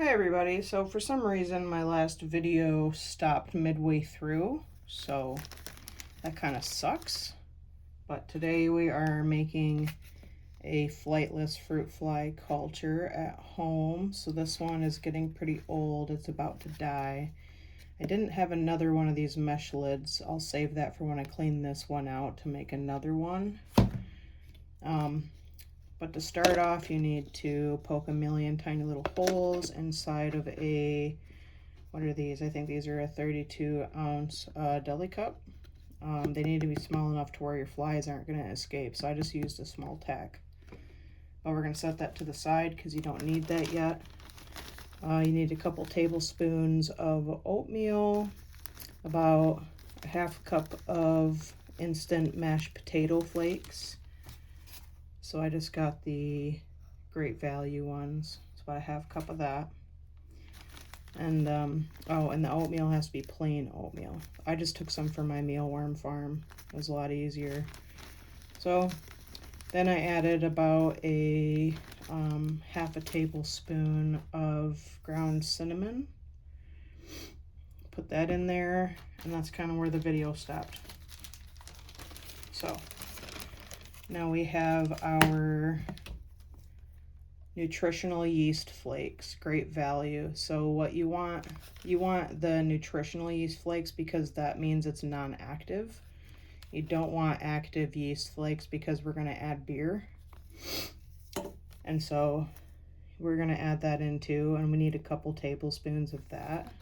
Hi everybody, so for some reason my last video stopped midway through, so that kind of sucks. But today we are making a flightless fruit fly culture at home. So this one is getting pretty old, it's about to die. I didn't have another one of these mesh lids. I'll save that for when I clean this one out to make another one. But to start off, you need to poke a million tiny little holes inside of a, what are these? I think these are a 32-ounce deli cup. They need to be small enough to where your flies aren't going to escape, so I just used a small tack. But we're going to set that to the side because you don't need that yet. You need a couple tablespoons of oatmeal, about a half cup of instant mashed potato flakes. So I just got the Great Value ones. It's about a half cup of that. And, oh, and the oatmeal has to be plain oatmeal. I just took some from my mealworm farm. It was a lot easier. So then I added about a half a tablespoon of ground cinnamon. Put that in there, and that's kind of where the video stopped. So now we have our nutritional yeast flakes, Great Value. So what you want the nutritional yeast flakes because that means it's non-active. You don't want active yeast flakes because we're going to add beer. And so we're going to add that in too, and we need a couple tablespoons of that.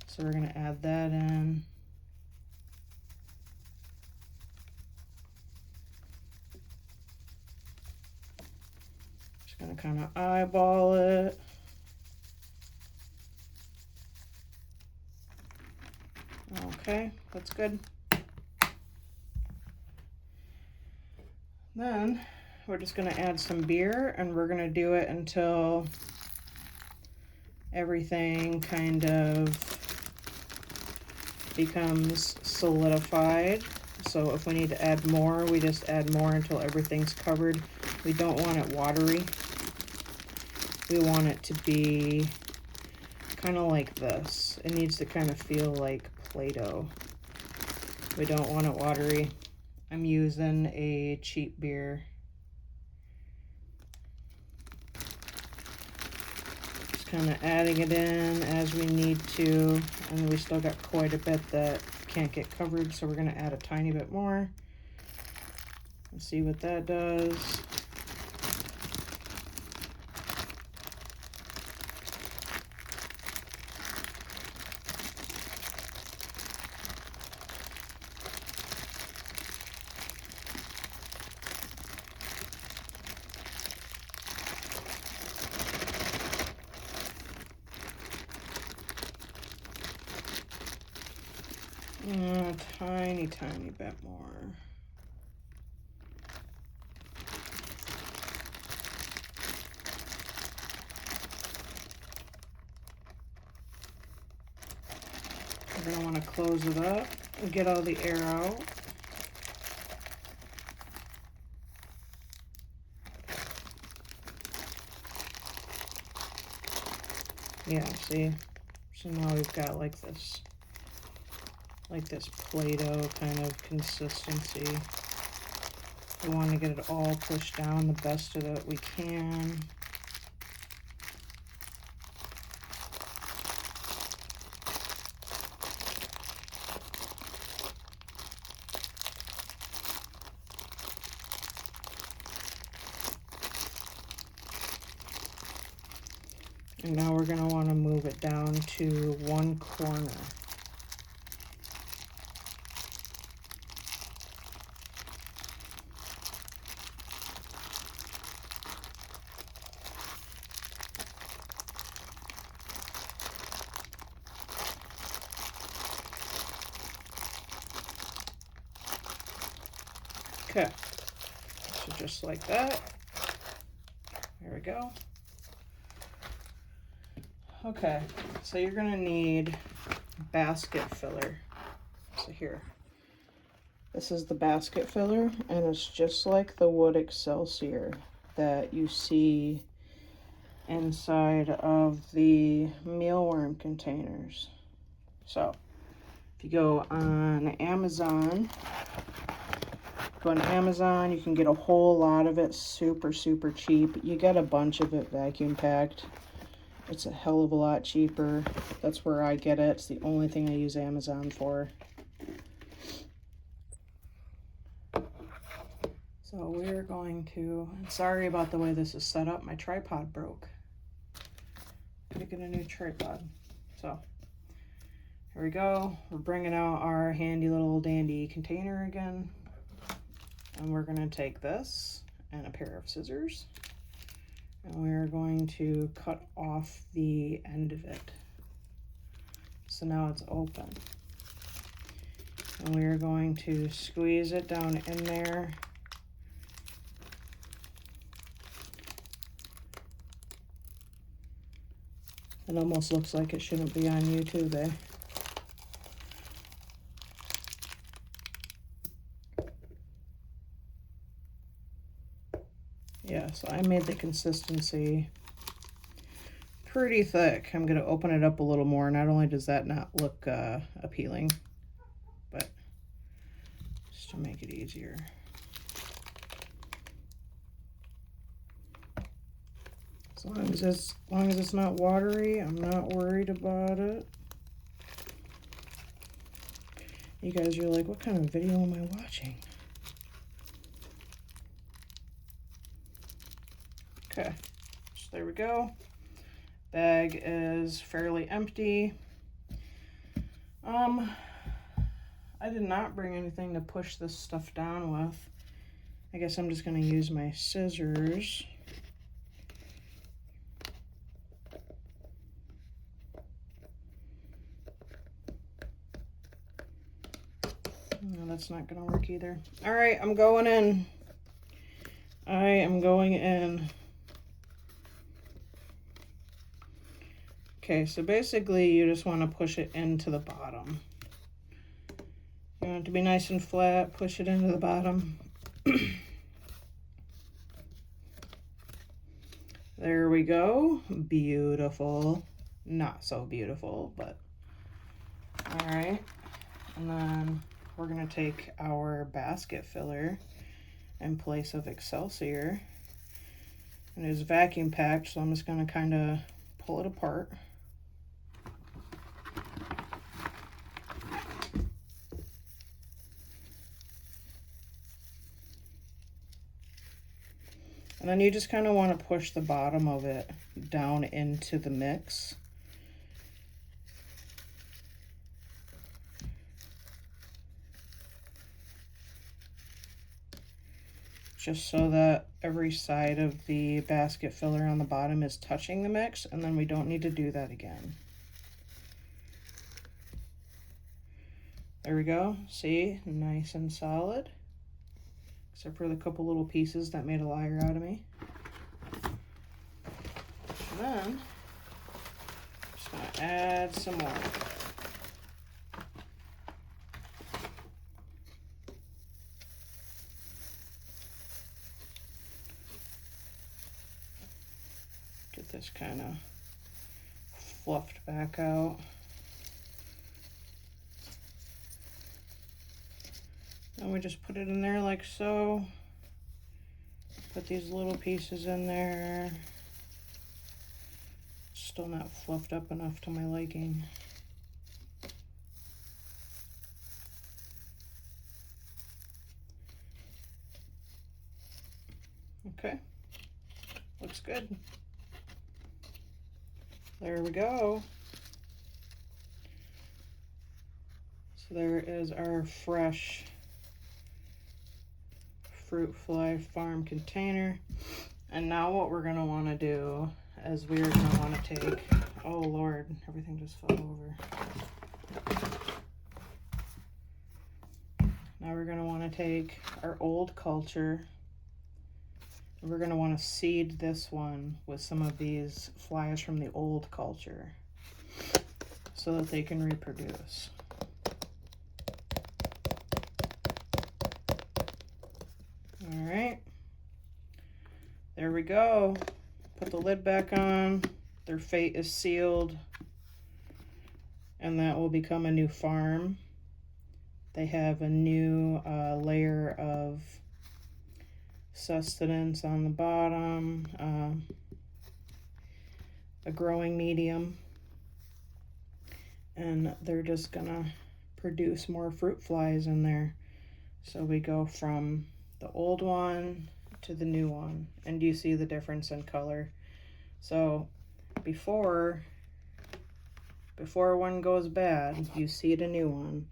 So we're going to add that in. Gonna kind of eyeball it. Okay, that's good. Then we're just gonna add some beer, and we're gonna do it until everything kind of becomes solidified. So if we need to add more, we just add more until everything's covered. We don't want it watery. We want it to be kind of like this. It needs to kind of feel like Play-Doh. We don't want it watery. I'm using a cheap beer. Just kind of adding it in as we need to. And we still got quite a bit that can't get covered, so we're going to add a tiny bit more. Let's see what that does. A tiny bit more. We're going to want to close it up and get all the air out. Yeah, see? So now we've got like this Play-Doh kind of consistency. We want to get it all pushed down the best of it we can. And now we're going to want to move it down to one corner. Okay, so just like that. There we go. Okay, so you're gonna need basket filler. So here, this is the basket filler, and it's just like the wood Excelsior that you see inside of the mealworm containers. So if you go on Amazon, you can get a whole lot of it super, super cheap. You get a bunch of it vacuum packed. It's a hell of a lot cheaper. That's where I get it. It's the only thing I use Amazon for. So we're going to, sorry about the way this is set up, my tripod broke. Gotta get a new tripod. So here we go. We're bringing out our handy little dandy container again. And we're gonna take this and a pair of scissors, and we're going to cut off the end of it. So now it's open. And we're going to squeeze it down in there. It almost looks like it shouldn't be on YouTube, eh? Yeah, so I made the consistency pretty thick. I'm going to open it up a little more. Not only does that not look appealing, but just to make it easier. As long as it's not watery, I'm not worried about it. You guys are like, what kind of video am I watching? Okay, so there we go. Bag is fairly empty. I did not bring anything to push this stuff down with. I guess I'm just going to use my scissors. No, that's not going to work either. All right, I'm going in. I am going in. Okay, so basically you just want to push it into the bottom. You want it to be nice and flat, push it into the bottom. There we go. Beautiful. Not so beautiful, but all right. And then we're going to take our basket filler in place of Excelsior. And it is vacuum packed, so I'm just going to kind of pull it apart. And then you just kind of want to push the bottom of it down into the mix. Just so that every side of the basket filler on the bottom is touching the mix, and then we don't need to do that again. There we go. See? Nice and solid. Except for the couple little pieces that made a liar out of me. And then, I'm just going to add some more. Get this kind of fluffed back out. And we just put it in there like so. Put these little pieces in there. Still not fluffed up enough to my liking. Okay, looks good. There we go. So there is our fresh Fruitfly farm container. And now what we're going to want to do is we're going to want to take, oh Lord, everything just fell over. Now we're going to want to take our old culture, and we're going to want to seed this one with some of these flies from the old culture so that they can reproduce. All right, there we go. Put the lid back on. Their fate is sealed, and that will become a new farm. They have a new layer of sustenance on the bottom, a growing medium, and they're just gonna produce more fruit flies in there. So we go from the old one to the new one, and you see the difference in color. So before one goes bad, you see the new one,